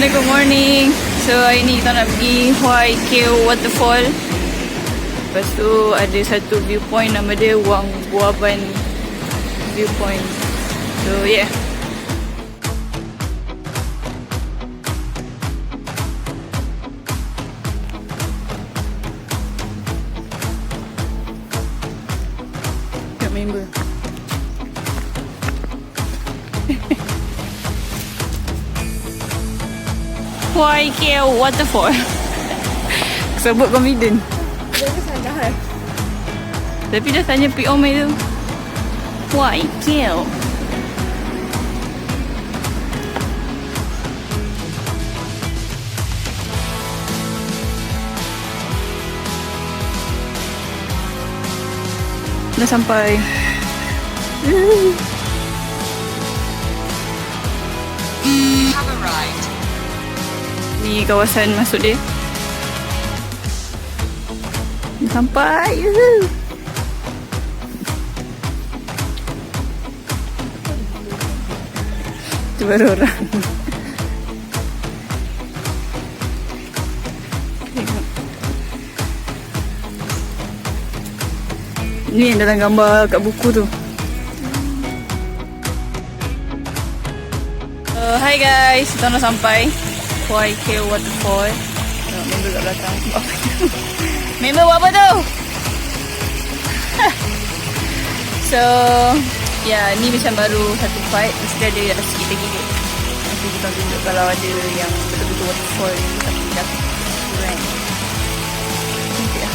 Good morning. So hari ni kita nak pergi HUAY KEAW WATERFALL. Lepas tu ada satu viewpoint nama dia WANG viewpoint. So yeah. Tak member. HUAY KEAW WATERFALL. Sebut confident. Dia sangat. Tapi dah tanya PO mai tu. HUAY KEAW. Dah sampai. Have arrived. Ni kawasan masuk dia. Sampai. Tu baru orang. Tengok. Ni yang dalam gambar kat buku tu. Hi guys, kita dah sampai HUAY KEAW WATERFALL. Member kat belakang. Member buat apa tu? So, ya, ni macam baru satu part. Mesti ada sikit lagi kot. Nanti kita tunjuk kalau ada yang betul-betul waterfall ni. Tapi dah keren. Nanti lah.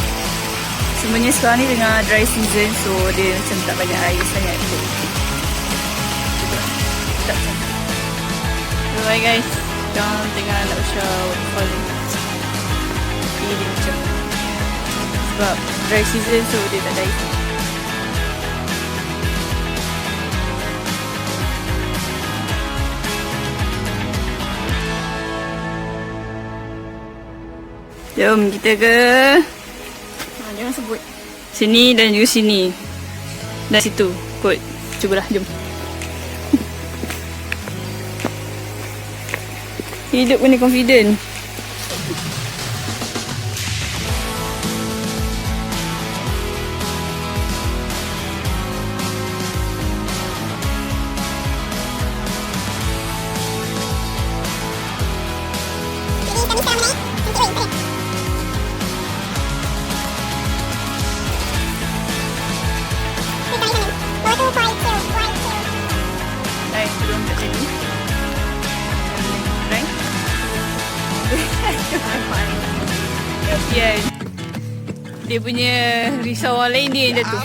Sebenarnya sekarang ni tengah dry season. So, dia macam tak banyak air sangat kot. Tak macam. So, hi guys. Jangan tengah nak usah waterfall ni. Tapi dia macam sebab dry season so dia tak ada air. Jom kita ke Jangan sebut. sini dan juga sini. Dan situ kot. Cubalah jom. Hidup ni confident. Naik turun kat sini. Naik. Yeah. Dia punya risau orang lain dia yang jatuh.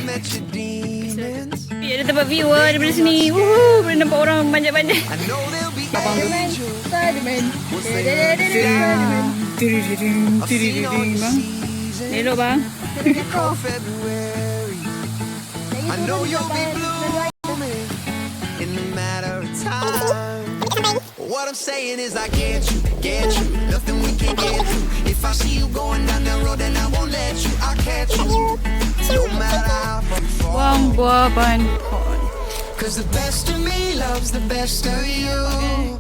Tapi ada tempat view lah daripada sini. Woohoo, boleh nampak orang banyak-banyak. Abang tu. Spiderman. Bang. Elok bang. I know you'll be blooming in a matter of time. What I'm saying is I get you, nothing we can get through. If I see you going down that road, then I won't let you. I'll catch you, no matter how far. Wang buah ban. Cause the best of me loves the best of you.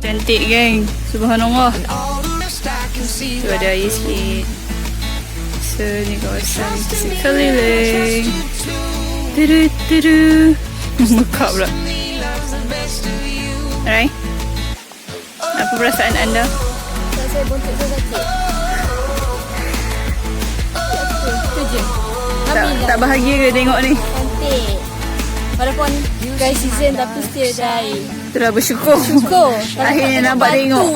Cantik geng. Subhanallah. And all the rest I can see. Tu ada air sikit. So ni kawasan sekeliling. Tudu. Mekak pula. Alright. Apa perasaan anda? Saya bontot saya sakit. Itu je. Tak bahagia ke tengok ni? Cantik. Walaupun dry season tapi still dry. Itulah bersyukur. Syukur. Akhirnya nampak tengok.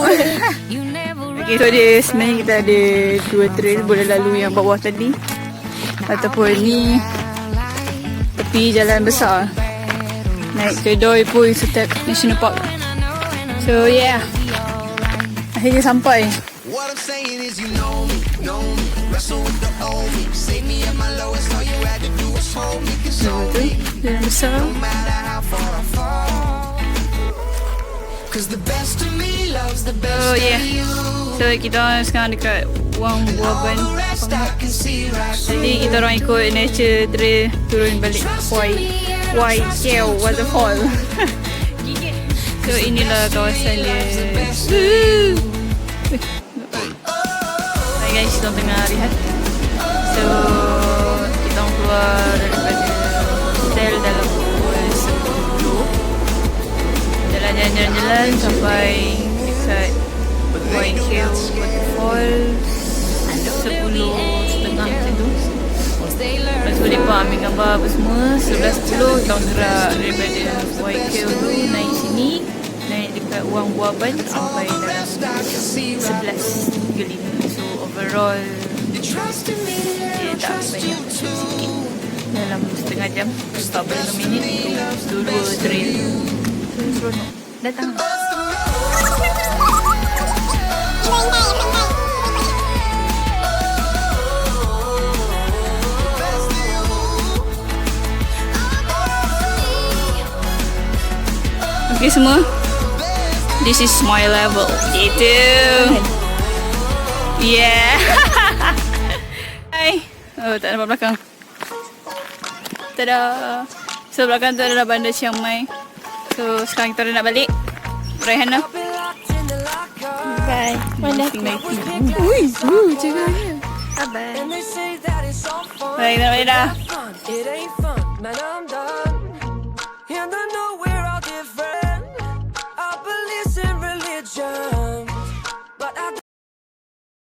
Okay, so dia sebenarnya kita ada dua trail boleh lalu yang bawah tadi. Ataupun ni tepi jalan besar. Naik ke Doi Pui Step National Park. So yeah. Akhirnya sampai. What I'm saying is you know me, wrestle with the old me, save me at my lowest, all you had to do was hold me, console me, Jalan besar. no matter how far I fall. Cause the best of me loves the best Oh yeah. of you. So kita sekarang dekat Wang Buaban. All the rest I can see right through. Jadi kita orang ikut nature trail turun balik HUAY KEAW WATERFALL. 'Cause So inilah kawasan dia. jalan sampai dekat KEAW WATERFAll 10:30 macam tu. Lepas tu mereka ambil gambar apa semua. 11:10 kita gerak daripada KEAW tu naik sini, naik dekat WANG Buaban sampai dalam 11:35. So overall dia tak banyak, sikit dalam setengah jam, 45 minit untuk dua trail. Seronok. Datang. Okay semua, this is my level. Itu. Yeah. Hai. Oh, tak nampak belakang. Tada. So belakang tu adalah bandar Chiang Mai. So sekarang kita nak balik. Raihana. Bye. Mana? Ui, cakapnya. Bye bye. Baik, kita nak balik dah.